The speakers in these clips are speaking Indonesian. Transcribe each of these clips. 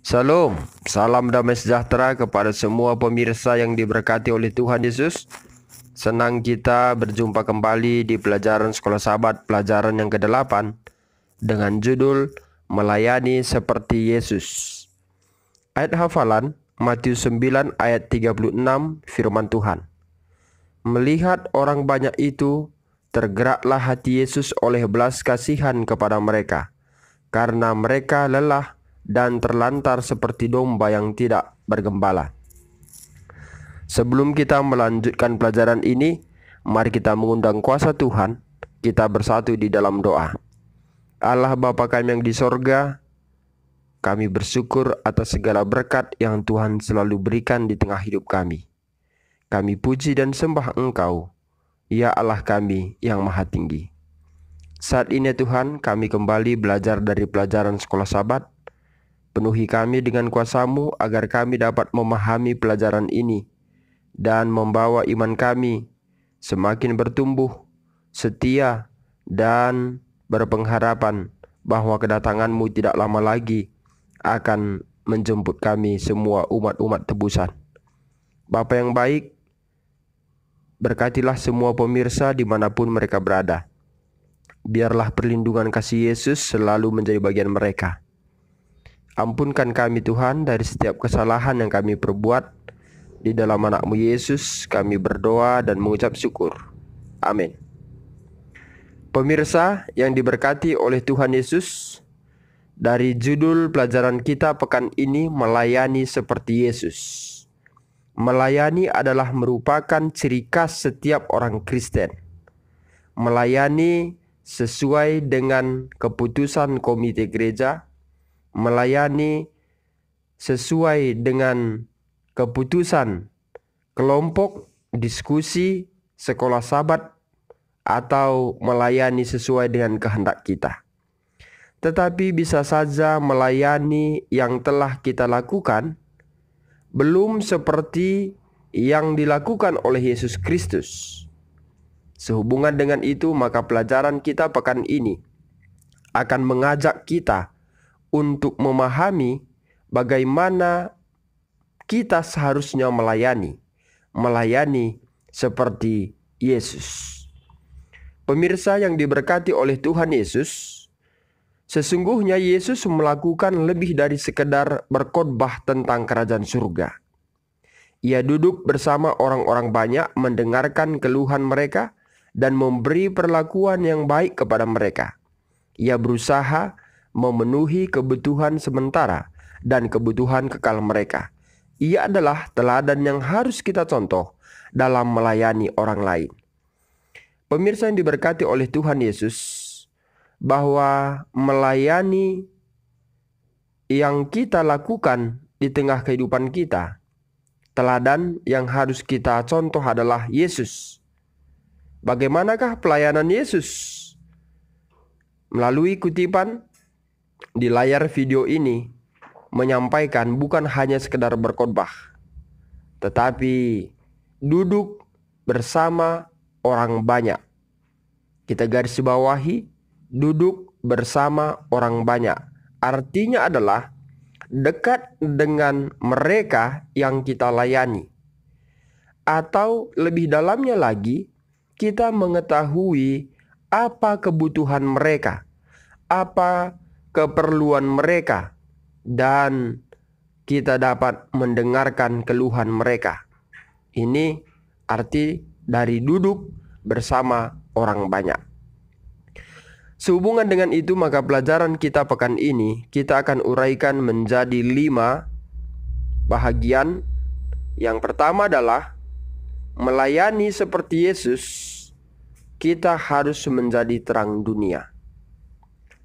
Salam, salam damai sejahtera kepada semua pemirsa yang diberkati oleh Tuhan Yesus. Senang kita berjumpa kembali di pelajaran Sekolah Sahabat pelajaran yang ke-8 dengan judul Melayani Seperti Yesus. Ayat hafalan Matius 9 ayat 36 firman Tuhan. Melihat orang banyak itu, tergeraklah hati Yesus oleh belas kasihan kepada mereka, karena mereka lelah dan terlantar seperti domba yang tidak bergembala. Sebelum kita melanjutkan pelajaran ini, mari kita mengundang kuasa Tuhan. Kita bersatu di dalam doa. Allah Bapa kami yang di sorga, kami bersyukur atas segala berkat yang Tuhan selalu berikan di tengah hidup kami. Kami puji dan sembah Engkau, ya Allah kami yang maha tinggi. Saat ini Tuhan, kami kembali belajar dari pelajaran Sekolah Sahabat. Penuhi kami dengan kuasa-Mu agar kami dapat memahami pelajaran ini dan membawa iman kami semakin bertumbuh, setia, dan berpengharapan bahwa kedatangan-Mu tidak lama lagi akan menjemput kami semua umat-umat tebusan. Bapa yang baik, berkatilah semua pemirsa dimanapun mereka berada. Biarlah perlindungan kasih Yesus selalu menjadi bagian mereka. Ampunkan kami Tuhan dari setiap kesalahan yang kami perbuat. Di dalam anak-Mu Yesus kami berdoa dan mengucap syukur. Amin. Pemirsa yang diberkati oleh Tuhan Yesus, dari judul pelajaran kita pekan ini melayani seperti Yesus. Melayani adalah merupakan ciri khas setiap orang Kristen. Melayani sesuai dengan keputusan komite gereja, melayani sesuai dengan keputusan kelompok, diskusi, sekolah sahabat, atau melayani sesuai dengan kehendak kita. Tetapi bisa saja melayani yang telah kita lakukan belum seperti yang dilakukan oleh Yesus Kristus. Sehubungan dengan itu, maka pelajaran kita pekan ini akan mengajak kita untuk memahami bagaimana kita seharusnya melayani seperti Yesus. Pemirsa yang diberkati oleh Tuhan Yesus, sesungguhnya Yesus melakukan lebih dari sekedar berkhotbah tentang kerajaan surga. Ia duduk bersama orang-orang banyak, mendengarkan keluhan mereka dan memberi perlakuan yang baik kepada mereka. Ia berusaha memenuhi kebutuhan sementara dan kebutuhan kekal mereka. Ia adalah teladan yang harus kita contoh dalam melayani orang lain. Pemirsa yang diberkati oleh Tuhan Yesus, bahwa melayani yang kita lakukan di tengah kehidupan kita, teladan yang harus kita contoh adalah Yesus. Bagaimanakah pelayanan Yesus? Melalui kutipan di layar video ini menyampaikan bukan hanya sekedar berkhotbah, tetapi duduk bersama orang banyak. Kita garis bawahi, duduk bersama orang banyak. Artinya adalah dekat dengan mereka yang kita layani. Atau lebih dalamnya lagi, kita mengetahui apa kebutuhan mereka, apa keperluan mereka, dan kita dapat mendengarkan keluhan mereka. Ini arti dari duduk bersama orang banyak. Sehubungan dengan itu, maka pelajaran kita pekan ini kita akan uraikan menjadi 5 bahagian. Yang pertama adalah melayani seperti Yesus. Kita harus menjadi terang dunia.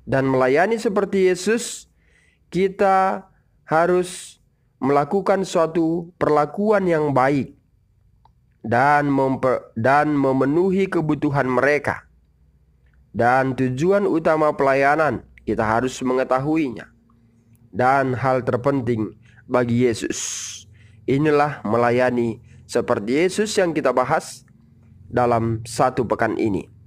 Dan melayani seperti Yesus, kita harus melakukan suatu perlakuan yang baik dan memenuhi kebutuhan mereka. Dan tujuan utama pelayanan kita harus mengetahuinya. Dan hal terpenting bagi Yesus, inilah melayani seperti Yesus yang kita bahas dalam satu pekan ini.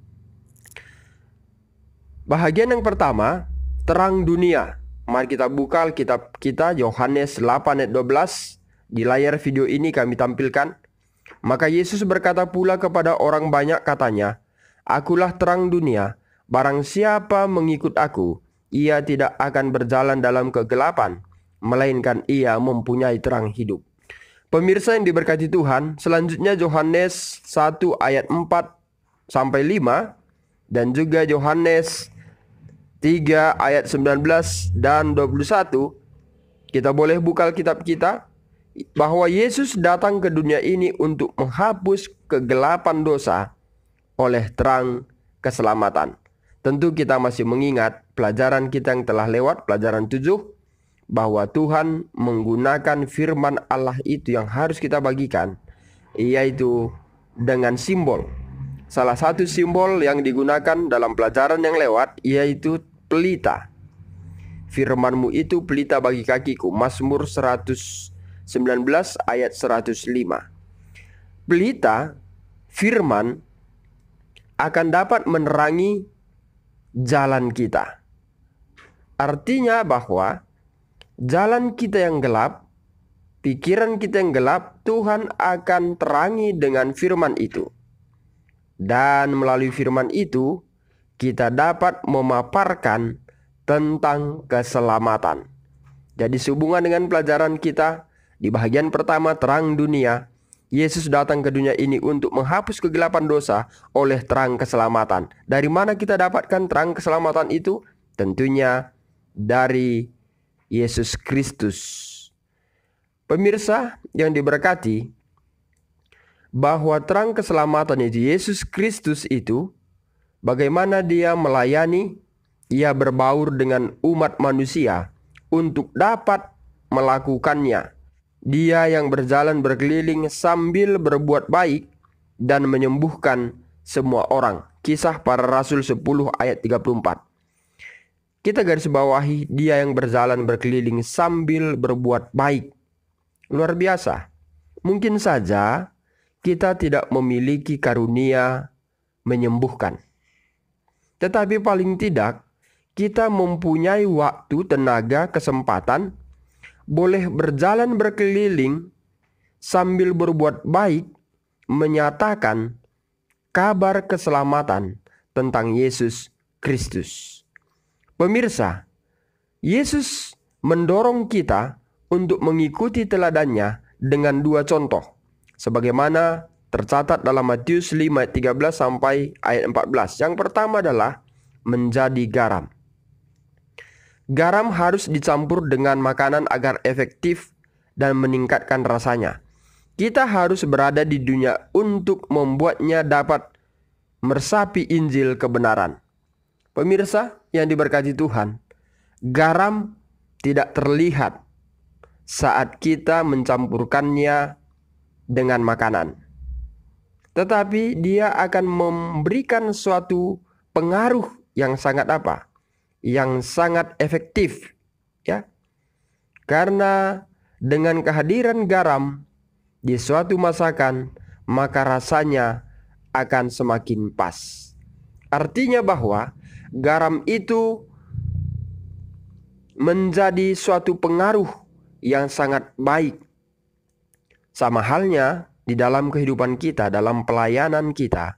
Bahagian yang pertama, terang dunia. Mari kita buka Alkitab kita, Yohanes 8 ayat 12. Di layar video ini kami tampilkan. Maka Yesus berkata pula kepada orang banyak katanya, "Akulah terang dunia. Barang siapa mengikut aku, ia tidak akan berjalan dalam kegelapan, melainkan ia mempunyai terang hidup." Pemirsa yang diberkati Tuhan, selanjutnya Yohanes 1 ayat 4 sampai 5 dan juga Yohanes 3 ayat 19 dan 21. Kita boleh buka Alkitab kita, bahwa Yesus datang ke dunia ini untuk menghapus kegelapan dosa oleh terang keselamatan. Tentu kita masih mengingat pelajaran kita yang telah lewat, pelajaran 7, bahwa Tuhan menggunakan firman Allah itu yang harus kita bagikan, yaitu dengan simbol. Salah satu simbol yang digunakan dalam pelajaran yang lewat yaitu pelita. Firman-Mu itu pelita bagi kakiku, Mazmur 119 ayat 105. Pelita, firman, akan dapat menerangi jalan kita. Artinya bahwa jalan kita yang gelap, pikiran kita yang gelap, Tuhan akan terangi dengan firman itu. Dan melalui firman itu, kita dapat memaparkan tentang keselamatan. Jadi sehubungan dengan pelajaran kita, di bagian pertama terang dunia, Yesus datang ke dunia ini untuk menghapus kegelapan dosa oleh terang keselamatan. Dari mana kita dapatkan terang keselamatan itu? Tentunya dari Yesus Kristus. Pemirsa yang diberkati, bahwa terang keselamatan itu, Yesus Kristus itu, bagaimana dia melayani, ia berbaur dengan umat manusia untuk dapat melakukannya. Dia yang berjalan berkeliling sambil berbuat baik dan menyembuhkan semua orang. Kisah Para Rasul 10 ayat 34. Kita garis bawahi, dia yang berjalan berkeliling sambil berbuat baik. Luar biasa. Mungkin saja kita tidak memiliki karunia menyembuhkan, tetapi paling tidak kita mempunyai waktu, tenaga, kesempatan, boleh berjalan berkeliling sambil berbuat baik, menyatakan kabar keselamatan tentang Yesus Kristus. Pemirsa, Yesus mendorong kita untuk mengikuti teladannya dengan dua contoh, sebagaimana tercatat dalam Matius 5 ayat 13 sampai ayat 14. Yang pertama adalah menjadi garam. Garam harus dicampur dengan makanan agar efektif dan meningkatkan rasanya. Kita harus berada di dunia untuk membuatnya dapat meresapi Injil kebenaran. Pemirsa yang diberkati Tuhan, garam tidak terlihat saat kita mencampurkannya dengan makanan, tetapi dia akan memberikan suatu pengaruh yang sangat apa? Yang sangat efektif, ya. Karena dengan kehadiran garam di suatu masakan, maka rasanya akan semakin pas. Artinya bahwa garam itu menjadi suatu pengaruh yang sangat baik. Sama halnya di dalam kehidupan kita, dalam pelayanan kita,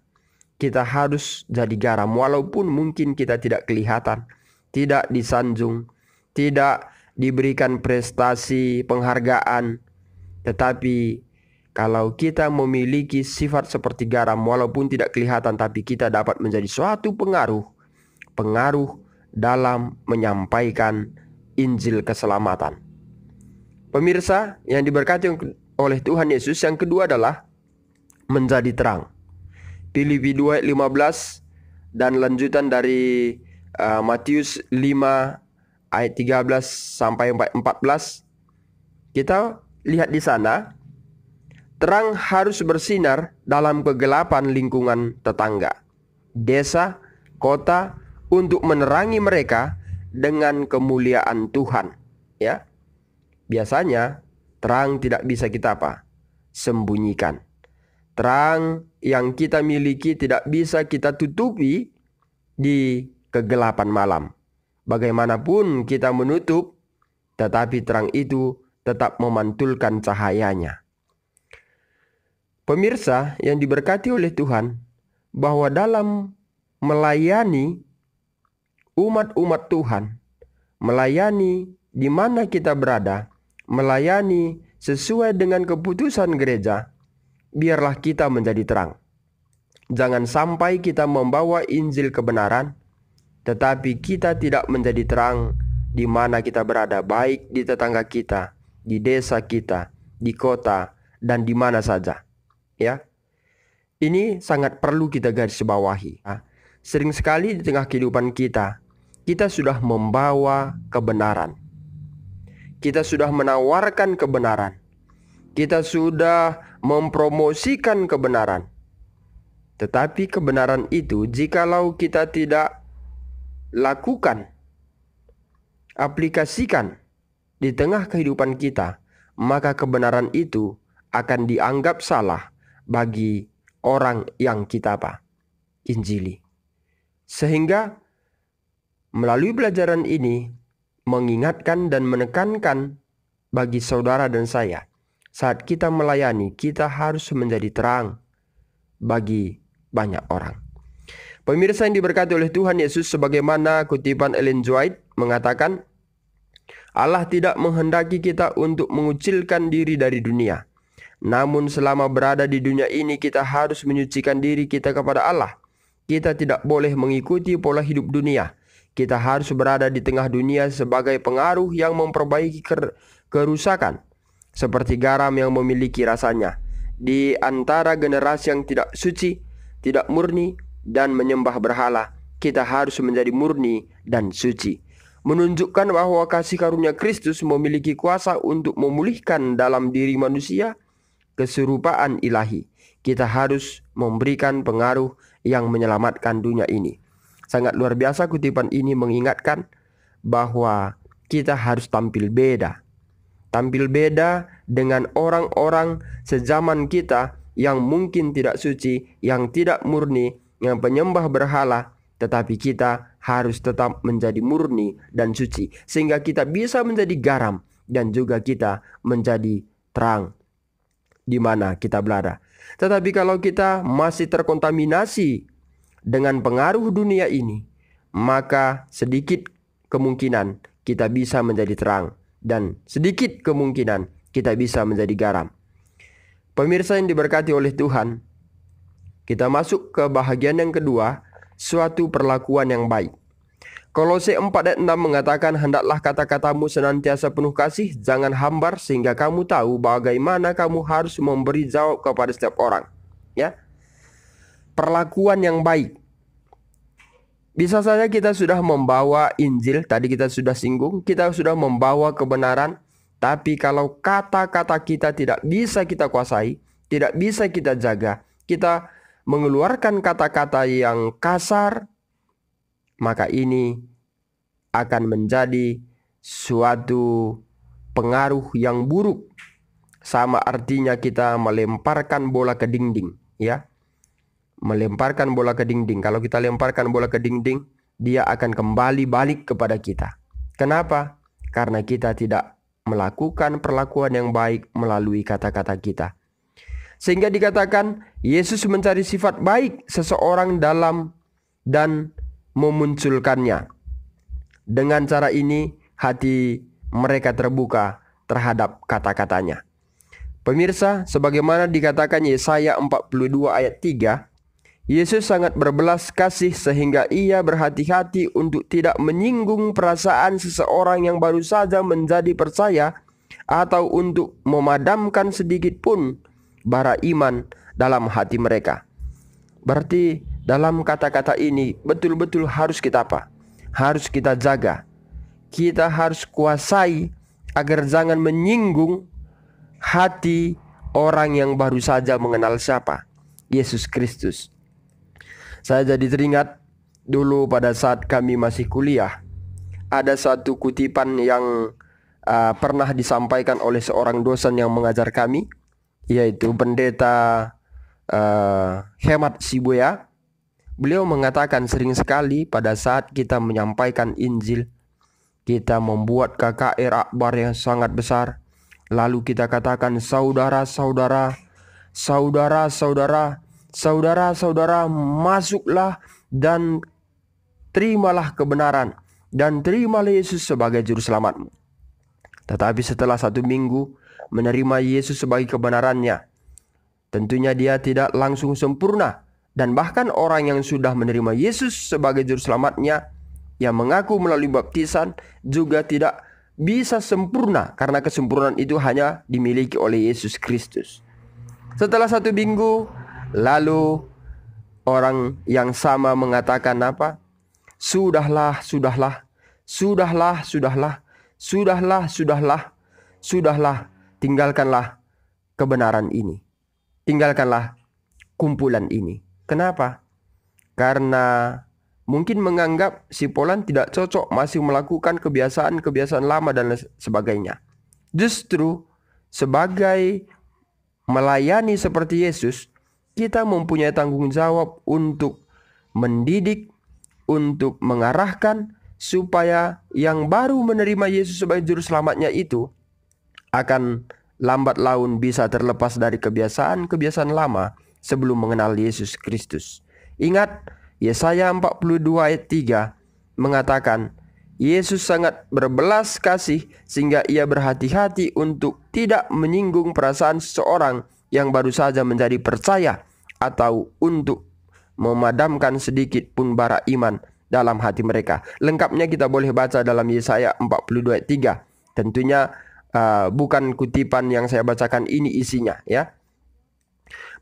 kita harus jadi garam. Walaupun mungkin kita tidak kelihatan, tidak disanjung, tidak diberikan prestasi, penghargaan, tetapi kalau kita memiliki sifat seperti garam, walaupun tidak kelihatan, tapi kita dapat menjadi suatu pengaruh dalam menyampaikan Injil keselamatan. Pemirsa yang diberkati oleh Tuhan Yesus, yang kedua adalah menjadi terang. Filipi 2 ayat 15 dan lanjutan dari Matius 5 ayat 13 sampai 14. Kita lihat di sana, terang harus bersinar dalam kegelapan lingkungan tetangga, desa, kota, untuk menerangi mereka dengan kemuliaan Tuhan, ya. Biasanya terang tidak bisa kita apa? Sembunyikan. Terang yang kita miliki tidak bisa kita tutupi di kegelapan malam. Bagaimanapun kita menutup, tetapi terang itu tetap memantulkan cahayanya. Pemirsa yang diberkati oleh Tuhan, bahwa dalam melayani umat-umat Tuhan, melayani di mana kita berada, melayani sesuai dengan keputusan gereja, biarlah kita menjadi terang. Jangan sampai kita membawa Injil kebenaran, tetapi kita tidak menjadi terang di mana kita berada, baik di tetangga kita, di desa kita, di kota, dan di mana saja. Ya, ini sangat perlu kita garis bawahi. Sering sekali di tengah kehidupan kita sudah membawa kebenaran. Kita sudah menawarkan kebenaran. Kita sudah mempromosikan kebenaran. Tetapi kebenaran itu, jikalau kita tidak lakukan, aplikasikan di tengah kehidupan kita, maka kebenaran itu akan dianggap salah bagi orang yang kita injili. Sehingga melalui pelajaran ini mengingatkan dan menekankan bagi saudara dan saya, saat kita melayani, kita harus menjadi terang bagi banyak orang. Pemirsa yang diberkati oleh Tuhan Yesus, sebagaimana kutipan Ellen G. White mengatakan, Allah tidak menghendaki kita untuk mengucilkan diri dari dunia. Namun selama berada di dunia ini, kita harus menyucikan diri kita kepada Allah. Kita tidak boleh mengikuti pola hidup dunia. Kita harus berada di tengah dunia sebagai pengaruh yang memperbaiki kerusakan, seperti garam yang memiliki rasanya di antara generasi yang tidak suci, tidak murni, dan menyembah berhala. Kita harus menjadi murni dan suci, menunjukkan bahwa kasih karunia Kristus memiliki kuasa untuk memulihkan dalam diri manusia keserupaan ilahi. Kita harus memberikan pengaruh yang menyelamatkan dunia ini. Sangat luar biasa kutipan ini mengingatkan bahwa kita harus tampil beda. Tampil beda dengan orang-orang sezaman kita yang mungkin tidak suci, yang tidak murni, yang penyembah berhala. Tetapi kita harus tetap menjadi murni dan suci, sehingga kita bisa menjadi garam dan juga kita menjadi terang di mana kita berada. Tetapi kalau kita masih terkontaminasi dengan pengaruh dunia ini, maka sedikit kemungkinan kita bisa menjadi terang, dan sedikit kemungkinan kita bisa menjadi garam. Pemirsa yang diberkati oleh Tuhan, kita masuk ke bahagian yang kedua, suatu perlakuan yang baik. Kolose 4 ayat 6 mengatakan, hendaklah kata-katamu senantiasa penuh kasih, jangan hambar, sehingga kamu tahu bagaimana kamu harus memberi jawab kepada setiap orang. Ya, perlakuan yang baik. Bisa saja kita sudah membawa Injil, tadi kita sudah singgung, kita sudah membawa kebenaran, tapi kalau kata-kata kita tidak bisa kita kuasai, tidak bisa kita jaga, kita mengeluarkan kata-kata yang kasar, maka ini akan menjadi suatu pengaruh yang buruk. Sama artinya kita melemparkan bola ke dinding, ya. Melemparkan bola ke dinding. Kalau kita lemparkan bola ke dinding, dia akan kembali balik kepada kita. Kenapa? Karena kita tidak melakukan perlakuan yang baik melalui kata-kata kita. Sehingga dikatakan Yesus mencari sifat baik seseorang dalam dan memunculkannya. Dengan cara ini hati mereka terbuka terhadap kata-katanya. Pemirsa, sebagaimana dikatakan Yesaya 42 ayat 3, Yesus sangat berbelas kasih sehingga ia berhati-hati untuk tidak menyinggung perasaan seseorang yang baru saja menjadi percaya, atau untuk memadamkan sedikit pun bara iman dalam hati mereka. Berarti dalam kata-kata ini betul-betul harus kita harus kita jaga. Kita harus kuasai agar jangan menyinggung hati orang yang baru saja mengenal siapa Yesus Kristus. Saya jadi teringat dulu pada saat kami masih kuliah, ada satu kutipan yang pernah disampaikan oleh seorang dosen yang mengajar kami, yaitu Pendeta Hemat Sibuya. Beliau mengatakan sering sekali pada saat kita menyampaikan Injil, kita membuat KKR akbar yang sangat besar. Lalu kita katakan, saudara-saudara, saudara-saudara, saudara-saudara, masuklah dan terimalah kebenaran, dan terimalah Yesus sebagai juru selamatmu. Tetapi setelah 1 minggu menerima Yesus sebagai kebenarannya, tentunya dia tidak langsung sempurna. Dan bahkan orang yang sudah menerima Yesus sebagai juru selamatnya, yang mengaku melalui baptisan, juga tidak bisa sempurna, karena kesempurnaan itu hanya dimiliki oleh Yesus Kristus. Setelah 1 minggu, lalu orang yang sama mengatakan apa? Sudahlah, sudahlah, sudahlah, sudahlah, sudahlah, sudahlah, sudahlah, tinggalkanlah kebenaran ini, tinggalkanlah kumpulan ini. Kenapa? Karena mungkin menganggap si Polan tidak cocok, masih melakukan kebiasaan-kebiasaan lama dan sebagainya. Justru sebagai melayani seperti Yesus, kita mempunyai tanggung jawab untuk mendidik, untuk mengarahkan, supaya yang baru menerima Yesus sebagai juru selamatnya itu akan lambat laun bisa terlepas dari kebiasaan-kebiasaan lama sebelum mengenal Yesus Kristus. Ingat, Yesaya 42 ayat 3 mengatakan, Yesus sangat berbelas kasih sehingga ia berhati-hati untuk tidak menyinggung perasaan seseorang yang baru saja menjadi percaya, atau untuk memadamkan sedikit pun bara iman dalam hati mereka. Lengkapnya kita boleh baca dalam Yesaya 42 ayat 3. Tentunya bukan kutipan yang saya bacakan ini isinya, ya.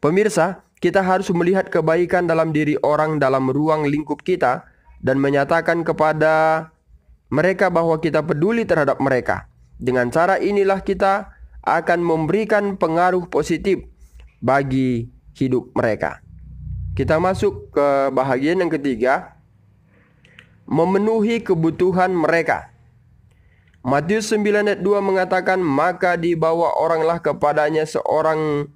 Pemirsa, kita harus melihat kebaikan dalam diri orang dalam ruang lingkup kita dan menyatakan kepada mereka bahwa kita peduli terhadap mereka. Dengan cara inilah kita akan memberikan pengaruh positif bagi hidup mereka. Kita masuk ke bahagian yang ketiga, memenuhi kebutuhan mereka. Matius 9 ayat 2 mengatakan, maka dibawa oranglah kepadanya seorang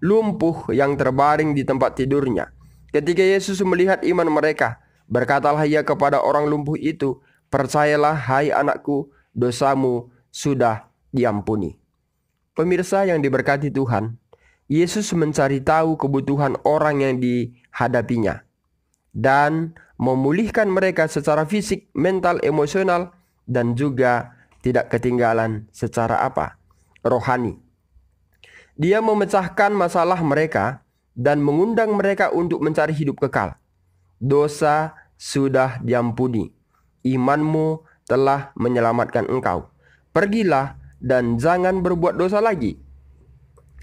lumpuh yang terbaring di tempat tidurnya. Ketika Yesus melihat iman mereka, berkatalah ia kepada orang lumpuh itu, percayalah hai anakku, dosamu sudah diampuni. Pemirsa yang diberkati Tuhan, Yesus mencari tahu kebutuhan orang yang dihadapinya dan memulihkan mereka secara fisik, mental, emosional, dan juga tidak ketinggalan secara rohani. Dia memecahkan masalah mereka dan mengundang mereka untuk mencari hidup kekal. Dosa sudah diampuni. Imanmu telah menyelamatkan engkau. Pergilah dan jangan berbuat dosa lagi.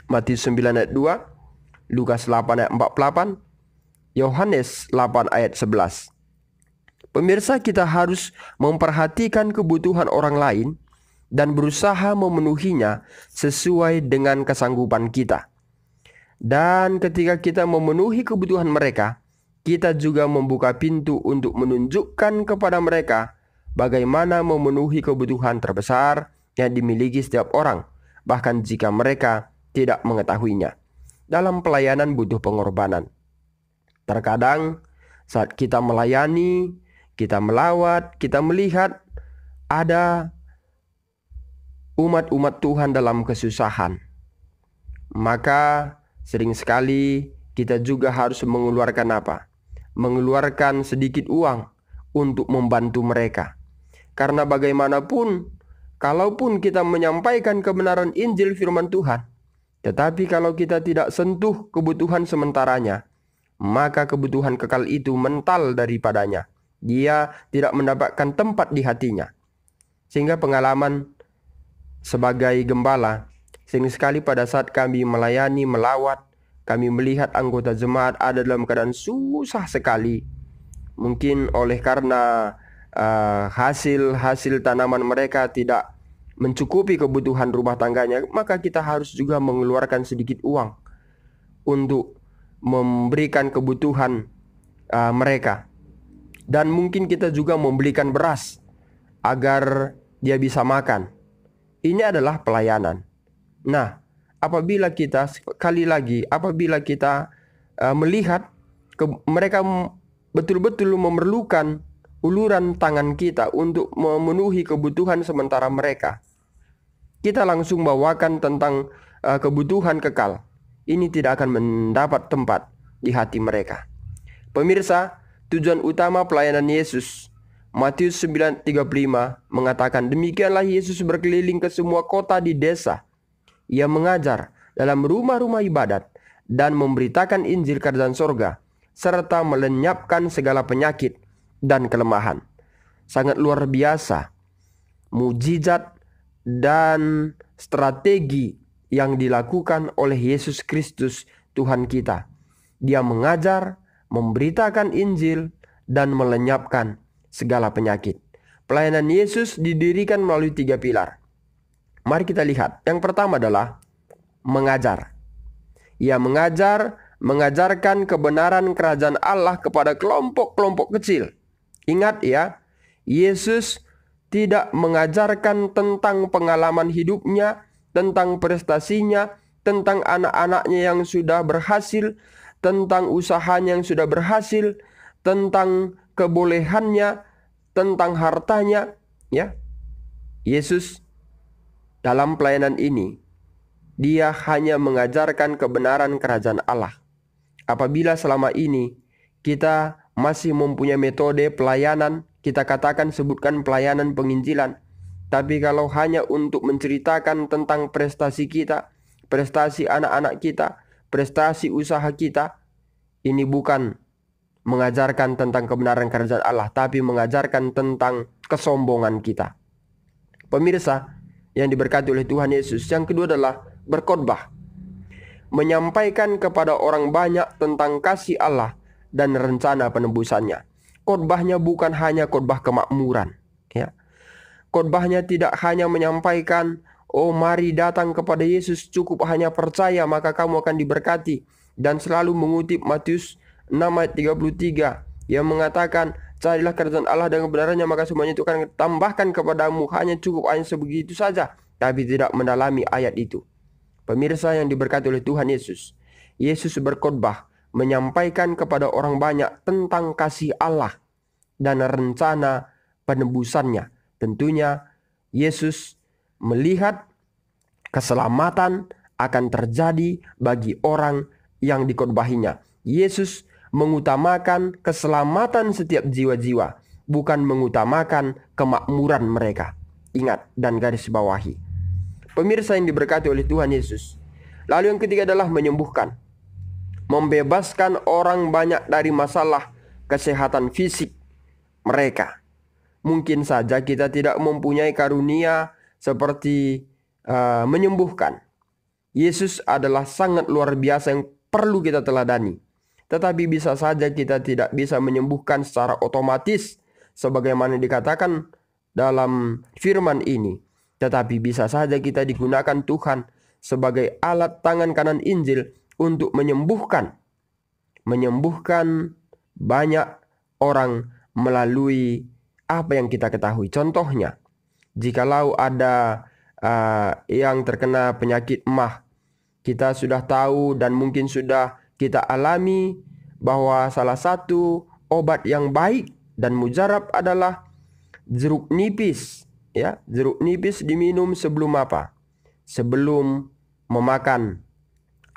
Matius 9 ayat 2, Lukas 8 ayat 48, Yohanes 8 ayat 11. Pemirsa, kita harus memperhatikan kebutuhan orang lain dan berusaha memenuhinya sesuai dengan kesanggupan kita. Dan ketika kita memenuhi kebutuhan mereka, kita juga membuka pintu untuk menunjukkan kepada mereka bagaimana memenuhi kebutuhan terbesar yang dimiliki setiap orang, bahkan jika mereka tidak mengetahuinya. Dalam pelayanan butuh pengorbanan. Terkadang saat kita melayani, kita melawat, kita melihat ada umat-umat Tuhan dalam kesusahan, maka sering sekali kita juga harus mengeluarkan mengeluarkan sedikit uang untuk membantu mereka. Karena bagaimanapun, kalaupun kita menyampaikan kebenaran Injil firman Tuhan, tetapi kalau kita tidak sentuh kebutuhan sementaranya, maka kebutuhan kekal itu mental daripadanya. Dia tidak mendapatkan tempat di hatinya. Sehingga pengalaman sebagai gembala, sering sekali pada saat kami melayani, melawat, kami melihat anggota jemaat ada dalam keadaan susah sekali. Mungkin oleh karena hasil tanaman mereka tidak mencukupi kebutuhan rumah tangganya, maka kita harus juga mengeluarkan sedikit uang untuk memberikan kebutuhan mereka. Dan mungkin kita juga membelikan beras agar dia bisa makan. Ini adalah pelayanan. Nah, apabila kita melihat mereka betul-betul memerlukan uluran tangan kita untuk memenuhi kebutuhan sementara mereka, kita langsung bawakan tentang kebutuhan kekal, ini tidak akan mendapat tempat di hati mereka. Pemirsa, tujuan utama pelayanan Yesus, Matius 9:35 mengatakan, demikianlah Yesus berkeliling ke semua kota di desa. Ia mengajar dalam rumah-rumah ibadat dan memberitakan Injil kerajaan sorga, serta melenyapkan segala penyakit dan kelemahan. Sangat luar biasa mujizat dan strategi yang dilakukan oleh Yesus Kristus Tuhan kita. Dia mengajar, memberitakan Injil, dan melenyapkan segala penyakit. Pelayanan Yesus didirikan melalui 3 pilar. Mari kita lihat. Yang pertama adalah mengajar. Ia mengajarkan kebenaran kerajaan Allah kepada kelompok-kelompok kecil. Ingat ya, Yesus tidak mengajarkan tentang pengalaman hidupnya, tentang prestasinya, tentang anak-anaknya yang sudah berhasil, tentang usahanya yang sudah berhasil, tentang kebolehannya, tentang hartanya, ya. Yesus dalam pelayanan ini, dia hanya mengajarkan kebenaran kerajaan Allah. Apabila selama ini kita masih mempunyai metode pelayanan, kita katakan sebutkan pelayanan penginjilan, tapi kalau hanya untuk menceritakan tentang prestasi kita, prestasi anak-anak kita, prestasi usaha kita, ini bukan mengajarkan tentang kebenaran kerajaan Allah, tapi mengajarkan tentang kesombongan kita. Pemirsa yang diberkati oleh Tuhan Yesus, yang kedua adalah berkhotbah. Menyampaikan kepada orang banyak tentang kasih Allah dan rencana penebusannya. Khotbahnya bukan hanya khotbah kemakmuran, ya. Khotbahnya tidak hanya menyampaikan, oh mari datang kepada Yesus, cukup hanya percaya maka kamu akan diberkati, dan selalu mengutip Matius 6 ayat 33 yang mengatakan, carilah kerajaan Allah dan kebenarannya maka semuanya itu akan ditambahkan kepadamu. Hanya cukup hanya sebegitu saja, tapi tidak mendalami ayat itu. Pemirsa yang diberkati oleh Tuhan Yesus, Yesus berkhotbah menyampaikan kepada orang banyak tentang kasih Allah dan rencana penebusannya. Tentunya Yesus melihat keselamatan akan terjadi bagi orang yang dikhotbahinya. Yesus mengutamakan keselamatan setiap jiwa-jiwa, bukan mengutamakan kemakmuran mereka. Ingat dan garis bawahi. Pemirsa yang diberkati oleh Tuhan Yesus. Lalu yang ketiga adalah menyembuhkan. Membebaskan orang banyak dari masalah kesehatan fisik mereka. Mungkin saja kita tidak mempunyai karunia seperti menyembuhkan. Yesus adalah sangat luar biasa yang perlu kita teladani. Tetapi bisa saja kita tidak bisa menyembuhkan secara otomatis sebagaimana dikatakan dalam firman ini. Tetapi bisa saja kita digunakan Tuhan sebagai alat tangan kanan Injil untuk menyembuhkan banyak orang melalui apa yang kita ketahui. Contohnya, jikalau ada yang terkena penyakit emah, kita sudah tahu dan mungkin sudah kita alami bahwa salah satu obat yang baik dan mujarab adalah jeruk nipis. Ya, jeruk nipis diminum sebelum apa? Sebelum memakan,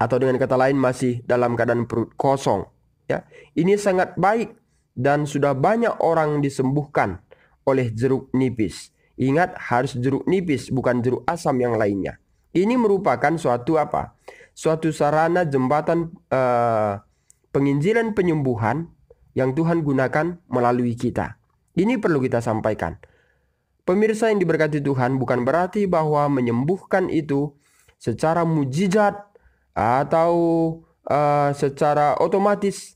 atau dengan kata lain masih dalam keadaan perut kosong. Ya, ini sangat baik dan sudah banyak orang disembuhkan oleh jeruk nipis. Ingat, harus jeruk nipis, bukan jeruk asam yang lainnya. Ini merupakan suatu apa? Suatu sarana jembatan penginjilan penyembuhan yang Tuhan gunakan melalui kita. Ini perlu kita sampaikan. Pemirsa yang diberkati Tuhan, bukan berarti bahwa menyembuhkan itu secara mujizat atau secara otomatis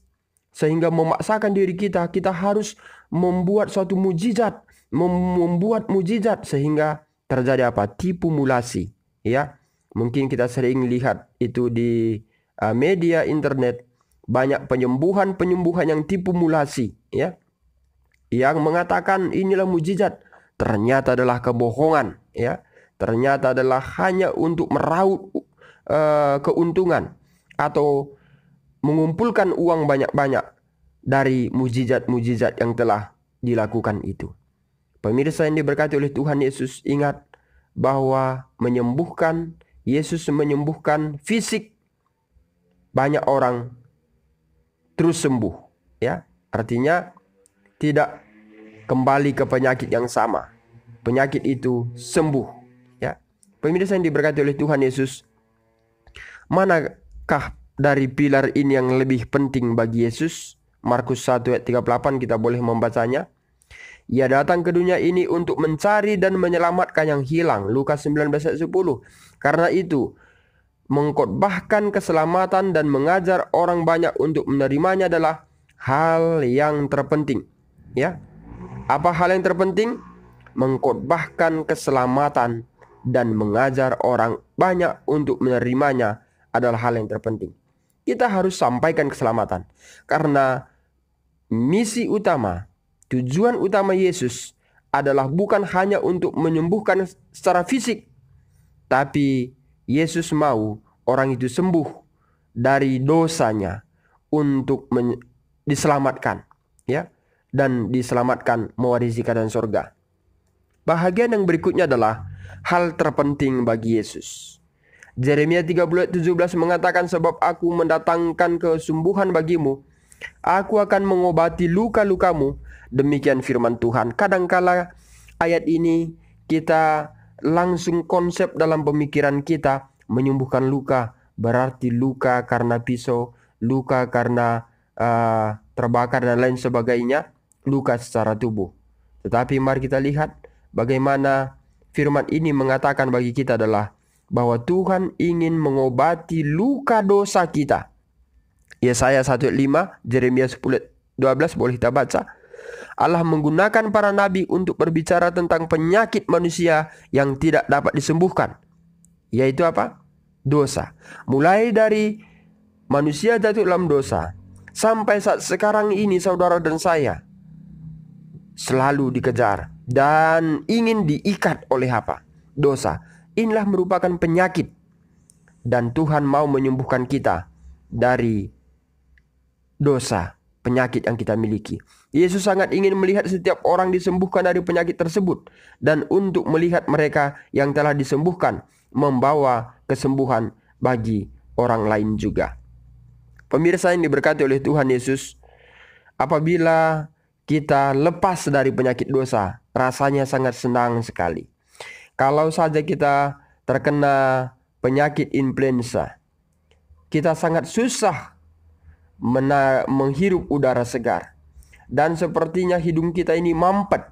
sehingga memaksakan diri kita harus membuat suatu mujizat, membuat mujizat sehingga terjadi apa? Tipu mulasi, ya. Mungkin kita sering lihat itu di media internet, banyak penyembuhan yang tipu mulasi, ya. Yang mengatakan inilah mujizat, ternyata adalah kebohongan, ya. Ternyata adalah hanya untuk meraup keuntungan atau mengumpulkan uang banyak-banyak dari mujizat-mujizat yang telah dilakukan itu. Pemirsa yang diberkati oleh Tuhan Yesus, ingat bahwa Yesus menyembuhkan fisik banyak orang terus sembuh, ya. Artinya tidak kembali ke penyakit yang sama. Penyakit itu sembuh, ya. Pemirsa yang diberkati oleh Tuhan Yesus, manakah dari pilar ini yang lebih penting bagi Yesus? Markus 1 ayat 38 kita boleh membacanya. Ia datang ke dunia ini untuk mencari dan menyelamatkan yang hilang. Lukas 19 ayat 10. Karena itu, mengkhotbahkan keselamatan dan mengajar orang banyak untuk menerimanya adalah hal yang terpenting. Ya. Apa hal yang terpenting? Mengkhotbahkan keselamatan dan mengajar orang banyak untuk menerimanya adalah hal yang terpenting. Kita harus sampaikan keselamatan. Karena misi utama, tujuan utama Yesus adalah bukan hanya untuk menyembuhkan secara fisik, tapi Yesus mau orang itu sembuh dari dosanya untuk diselamatkan, ya, dan diselamatkan mewarisi keadaan surga. Bahagian yang berikutnya adalah hal terpenting bagi Yesus. Yeremia 30:17 mengatakan, sebab aku mendatangkan kesembuhan bagimu, aku akan mengobati luka-lukamu. Demikian firman Tuhan. Kadangkala ayat ini kita langsung konsep dalam pemikiran kita, menyembuhkan luka berarti luka karena pisau, luka karena terbakar dan lain sebagainya, luka secara tubuh. Tetapi mari kita lihat bagaimana firman ini mengatakan bagi kita adalah bahwa Tuhan ingin mengobati luka dosa kita. Yesaya 1:5, Yeremia 10:12 boleh kita baca. Allah menggunakan para nabi untuk berbicara tentang penyakit manusia yang tidak dapat disembuhkan, yaitu apa? Dosa. Mulai dari manusia jatuh dalam dosa sampai saat sekarang ini, saudara dan saya selalu dikejar dan ingin diikat oleh apa? Dosa. Inilah merupakan penyakit, dan Tuhan mau menyembuhkan kita dari dosa, penyakit yang kita miliki. Yesus sangat ingin melihat setiap orang disembuhkan dari penyakit tersebut, dan untuk melihat mereka yang telah disembuhkan membawa kesembuhan bagi orang lain juga. Pemirsa yang diberkati oleh Tuhan Yesus, apabila kita lepas dari penyakit dosa, rasanya sangat senang sekali. Kalau saja kita terkena penyakit influenza, kita sangat susah menghirup udara segar, dan sepertinya hidung kita ini mampet.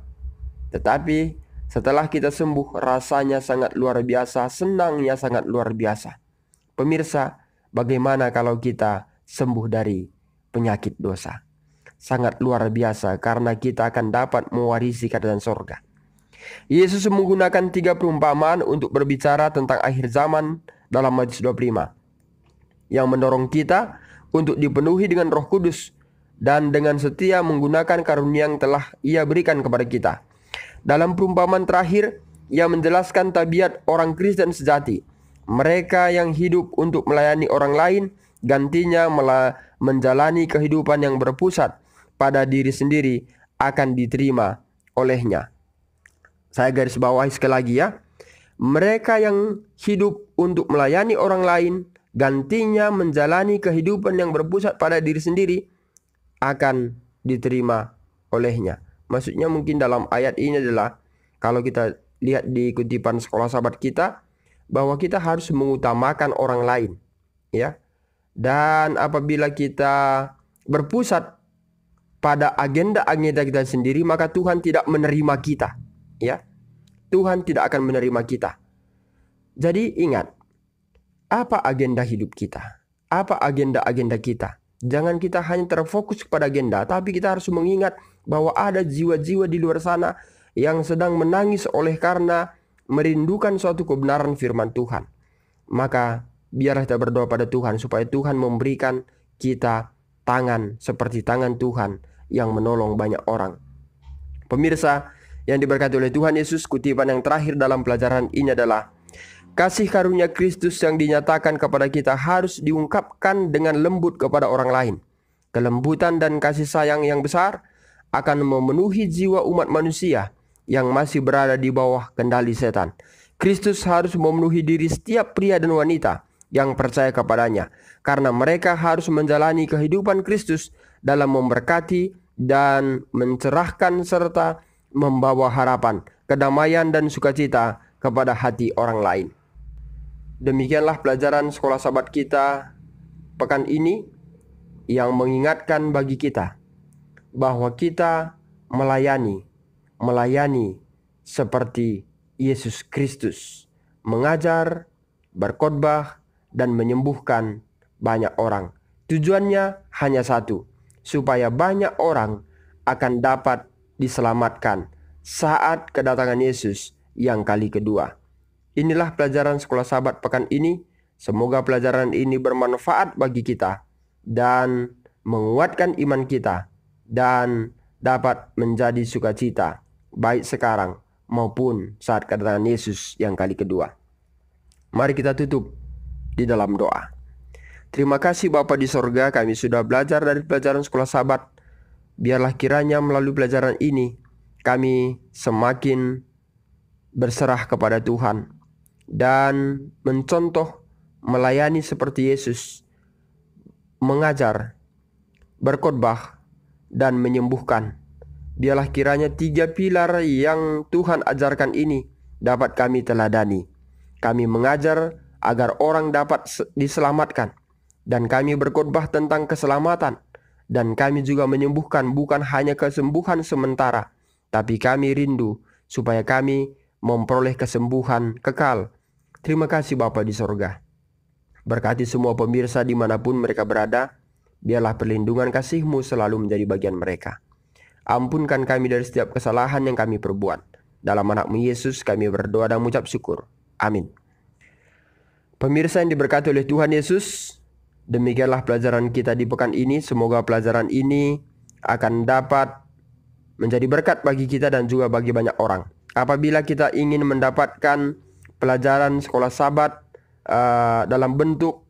Tetapi setelah kita sembuh, rasanya sangat luar biasa, senangnya sangat luar biasa. Pemirsa, bagaimana kalau kita sembuh dari penyakit dosa? Sangat luar biasa, karena kita akan dapat mewarisi kerajaan sorga. Yesus menggunakan 3 perumpamaan untuk berbicara tentang akhir zaman dalam Matius 25, yang mendorong kita untuk dipenuhi dengan Roh Kudus dan dengan setia menggunakan karunia yang telah Ia berikan kepada kita. Dalam perumpamaan terakhir, Ia menjelaskan tabiat orang Kristen sejati. Mereka yang hidup untuk melayani orang lain, gantinya menjalani kehidupan yang berpusat pada diri sendiri, akan diterima olehnya. Saya garis bawahi sekali lagi ya. Mereka yang hidup untuk melayani orang lain, gantinya menjalani kehidupan yang berpusat pada diri sendiri, akan diterima olehnya. Maksudnya mungkin dalam ayat ini adalah, kalau kita lihat di kutipan sekolah sahabat kita, bahwa kita harus mengutamakan orang lain, ya. Dan apabila kita berpusat pada agenda-agenda kita sendiri, maka Tuhan tidak menerima kita, ya. Tuhan tidak akan menerima kita. Jadi ingat, apa agenda hidup kita? Apa agenda-agenda kita? Jangan kita hanya terfokus kepada agenda, tapi kita harus mengingat bahwa ada jiwa-jiwa di luar sana yang sedang menangis oleh karena merindukan suatu kebenaran firman Tuhan. Maka biarlah kita berdoa pada Tuhan supaya Tuhan memberikan kita tangan seperti tangan Tuhan yang menolong banyak orang. Pemirsa yang diberkati oleh Tuhan Yesus, kutipan yang terakhir dalam pelajaran ini adalah, kasih karunia Kristus yang dinyatakan kepada kita harus diungkapkan dengan lembut kepada orang lain. kelembutan dan kasih sayang yang besar akan memenuhi jiwa umat manusia yang masih berada di bawah kendali setan. Kristus harus memenuhi diri setiap pria dan wanita yang percaya kepadanya, karena mereka harus menjalani kehidupan Kristus dalam memberkati dan mencerahkan serta membawa harapan, kedamaian dan sukacita kepada hati orang lain. Demikianlah pelajaran sekolah sahabat kita pekan ini yang mengingatkan bagi kita bahwa kita melayani seperti Yesus Kristus, mengajar, berkhotbah, dan menyembuhkan banyak orang. Tujuannya hanya satu, supaya banyak orang akan dapat diselamatkan saat kedatangan Yesus yang kali kedua. Inilah pelajaran sekolah sahabat pekan ini. Semoga pelajaran ini bermanfaat bagi kita dan menguatkan iman kita dan dapat menjadi sukacita baik sekarang maupun saat kedatangan Yesus yang kali kedua. Mari kita tutup di dalam doa. Terima kasih Bapa di sorga, kami sudah belajar dari pelajaran sekolah sahabat. Biarlah kiranya melalui pelajaran ini kami semakin berserah kepada Tuhan dan mencontoh melayani seperti Yesus, mengajar, berkhotbah, dan menyembuhkan. Biarlah kiranya 3 pilar yang Tuhan ajarkan ini dapat kami teladani. Kami mengajar agar orang dapat diselamatkan, dan kami berkhotbah tentang keselamatan, dan kami juga menyembuhkan bukan hanya kesembuhan sementara, tapi kami rindu supaya kami memperoleh kesembuhan kekal. Terima kasih Bapa di sorga. Berkati semua pemirsa dimanapun mereka berada. Biarlah perlindungan kasih-Mu selalu menjadi bagian mereka. Ampunkan kami dari setiap kesalahan yang kami perbuat. Dalam anak-Mu Yesus kami berdoa dan mengucap syukur. Amin. Pemirsa yang diberkati oleh Tuhan Yesus, demikianlah pelajaran kita di pekan ini. Semoga pelajaran ini akan dapat menjadi berkat bagi kita dan juga bagi banyak orang. Apabila kita ingin mendapatkan pelajaran sekolah sahabat dalam bentuk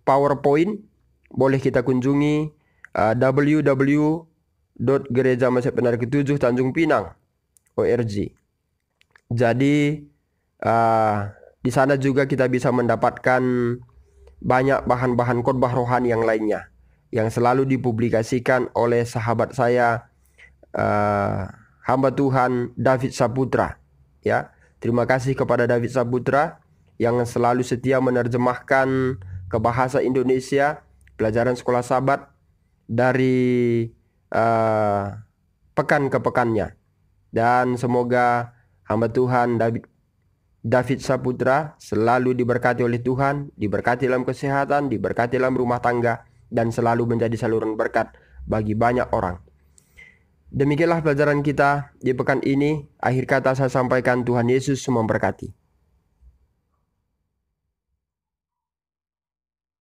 PowerPoint, boleh kita kunjungi www.gereja Masjid Benar ke-7 Tanjung Pinang .org. Jadi di sana juga kita bisa mendapatkan banyak bahan-bahan khotbah rohani yang lainnya yang selalu dipublikasikan oleh sahabat saya, hamba Tuhan David Saputra. Ya, terima kasih kepada David Saputra yang selalu setia menerjemahkan ke bahasa Indonesia pelajaran sekolah sahabat dari pekan ke pekannya. Dan semoga hamba Tuhan David Saputra selalu diberkati oleh Tuhan, diberkati dalam kesehatan, diberkati dalam rumah tangga, dan selalu menjadi saluran berkat bagi banyak orang. Demikianlah pelajaran kita di pekan ini. Akhir kata saya sampaikan, Tuhan Yesus memberkati.